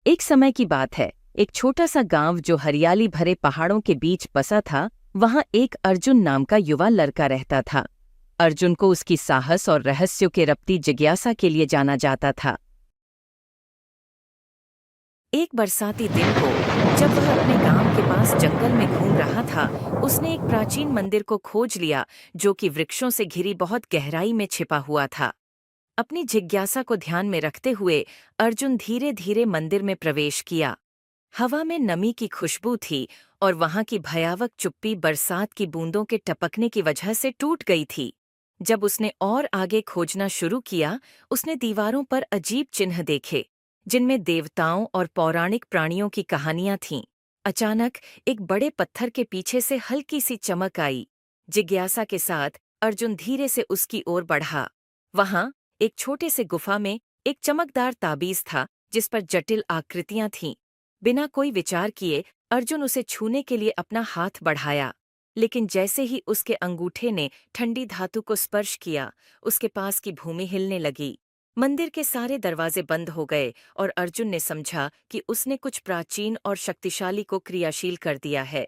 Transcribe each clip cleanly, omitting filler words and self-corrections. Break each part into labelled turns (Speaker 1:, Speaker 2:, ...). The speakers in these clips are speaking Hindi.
Speaker 1: एक समय की बात है, एक छोटा सा गांव जो हरियाली भरे पहाड़ों के बीच बसा था, वहां एक अर्जुन नाम का युवा लड़का रहता था। अर्जुन को उसकी साहस और रहस्यों के रपती जिज्ञासा के लिए जाना जाता था। एक बरसाती दिन को, जब वह अपने गांव के पास जंगल में घूम रहा था, उसने एक प्राचीन मंदिर को खोज लिया जो कि वृक्षों से घिरी बहुत गहराई में छिपा हुआ था। अपनी जिज्ञासा को ध्यान में रखते हुए अर्जुन धीरे धीरे मंदिर में प्रवेश किया। हवा में नमी की खुशबू थी और वहां की भयावह चुप्पी बरसात की बूंदों के टपकने की वजह से टूट गई थी। जब उसने और आगे खोजना शुरू किया, उसने दीवारों पर अजीब चिन्ह देखे, जिनमें देवताओं और पौराणिक प्राणियों की कहानियां थीं। अचानक एक बड़े पत्थर के पीछे से हल्की सी चमक आई। जिज्ञासा के साथ अर्जुन धीरे से उसकी ओर बढ़ा। वहां एक छोटे से गुफा में एक चमकदार ताबीज था जिस पर जटिल आकृतियां थीं। बिना कोई विचार किए अर्जुन उसे छूने के लिए अपना हाथ बढ़ाया, लेकिन जैसे ही उसके अंगूठे ने ठंडी धातु को स्पर्श किया, उसके पास की भूमि हिलने लगी। मंदिर के सारे दरवाजे बंद हो गए और अर्जुन ने समझा कि उसने कुछ प्राचीन और शक्तिशाली को क्रियाशील कर दिया है।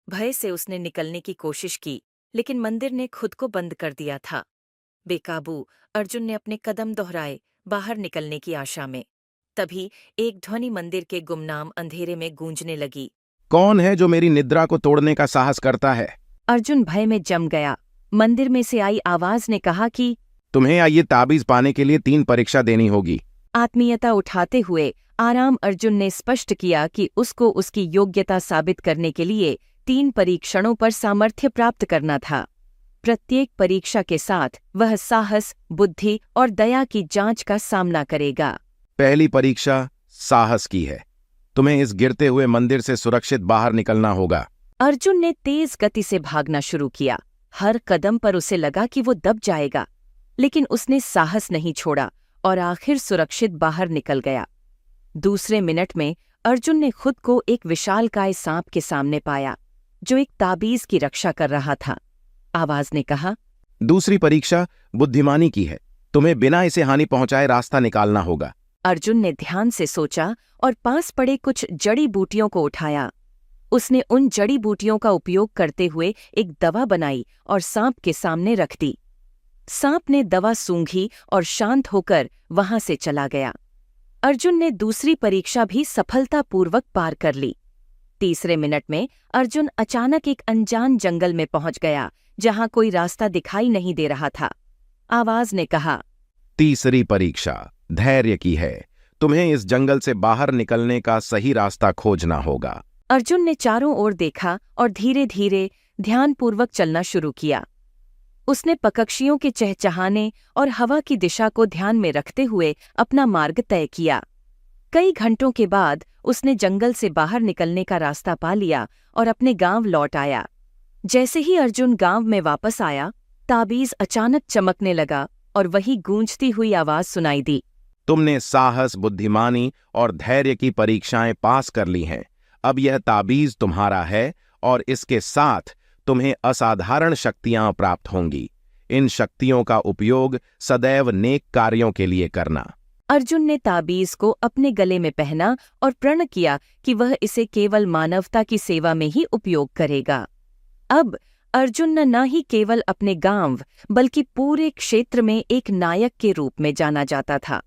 Speaker 1: भय से उसने निकलने की कोशिश की, लेकिन मंदिर ने खुद को बंद कर दिया था। बेकाबू अर्जुन ने अपने कदम दोहराए, बाहर निकलने की आशा में। तभी एक ध्वनि मंदिर के गुमनाम अंधेरे में गूंजने लगी।
Speaker 2: कौन है जो मेरी निद्रा को तोड़ने का साहस करता है?
Speaker 1: अर्जुन भय में जम गया। मंदिर में से आई आवाज ने कहा कि
Speaker 2: तुम्हें ये ताबीज पाने के लिए 3 परीक्षा देनी होगी।
Speaker 1: आत्मीयता उठाते हुए आराम अर्जुन ने स्पष्ट किया कि उसको उसकी योग्यता साबित करने के लिए 3 परीक्षणों पर सामर्थ्य प्राप्त करना था। प्रत्येक परीक्षा के साथ वह साहस, बुद्धि और दया की जांच का सामना करेगा।
Speaker 2: पहली परीक्षा साहस की है। तुम्हें इस गिरते हुए मंदिर से सुरक्षित बाहर निकलना होगा।
Speaker 1: अर्जुन ने तेज गति से भागना शुरू किया। हर कदम पर उसे लगा कि वो दब जाएगा, लेकिन उसने साहस नहीं छोड़ा और आखिर सुरक्षित बाहर निकल गया। दूसरे मिनट में अर्जुन ने खुद को एक विशालकाय सांप के सामने पाया, जो एक ताबीज की रक्षा कर रहा था। आवाज ने कहा,
Speaker 2: दूसरी परीक्षा बुद्धिमानी की है। तुम्हें बिना इसे हानि पहुंचाए रास्ता निकालना होगा।
Speaker 1: अर्जुन ने ध्यान से सोचा और पास पड़े कुछ जड़ी बूटियों को उठाया। उसने उन जड़ी बूटियों का उपयोग करते हुए एक दवा बनाई और सांप के सामने रख दी। सांप ने दवा सूंघी और शांत होकर वहां से चला गया। अर्जुन ने दूसरी परीक्षा भी सफलतापूर्वक पार कर ली। तीसरे मिनट में अर्जुन अचानक एक अनजान जंगल में पहुंच गया, जहां कोई रास्ता दिखाई नहीं दे रहा था। आवाज ने कहा,
Speaker 2: तीसरी परीक्षा धैर्य की है। तुम्हें इस जंगल से बाहर निकलने का सही रास्ता खोजना होगा।
Speaker 1: अर्जुन ने चारों ओर देखा और धीरे धीरे ध्यानपूर्वक चलना शुरू किया। उसने पक्षियों के चहचहाने और हवा की दिशा को ध्यान में रखते हुए अपना मार्ग तय किया। कई घंटों के बाद उसने जंगल से बाहर निकलने का रास्ता पा लिया और अपने गांव लौट आया। जैसे ही अर्जुन गांव में वापस आया, ताबीज अचानक चमकने लगा और वही गूंजती हुई आवाज सुनाई दी,
Speaker 2: तुमने साहस, बुद्धिमानी और धैर्य की परीक्षाएं पास कर ली हैं। अब यह ताबीज तुम्हारा है और इसके साथ तुम्हें असाधारण शक्तियां प्राप्त होंगी। इन शक्तियों का उपयोग सदैव नेक कार्यों के लिए करना।
Speaker 1: अर्जुन ने ताबीज को अपने गले में पहना और प्रण किया कि वह इसे केवल मानवता की सेवा में ही उपयोग करेगा। अब अर्जुन न ही केवल अपने गांव बल्कि पूरे क्षेत्र में एक नायक के रूप में जाना जाता था।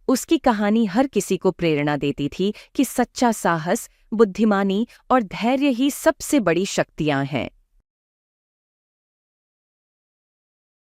Speaker 1: उसकी कहानी हर किसी को प्रेरणा देती थी कि सच्चा साहस, बुद्धिमानी और धैर्य ही सबसे बड़ी शक्तियां हैं।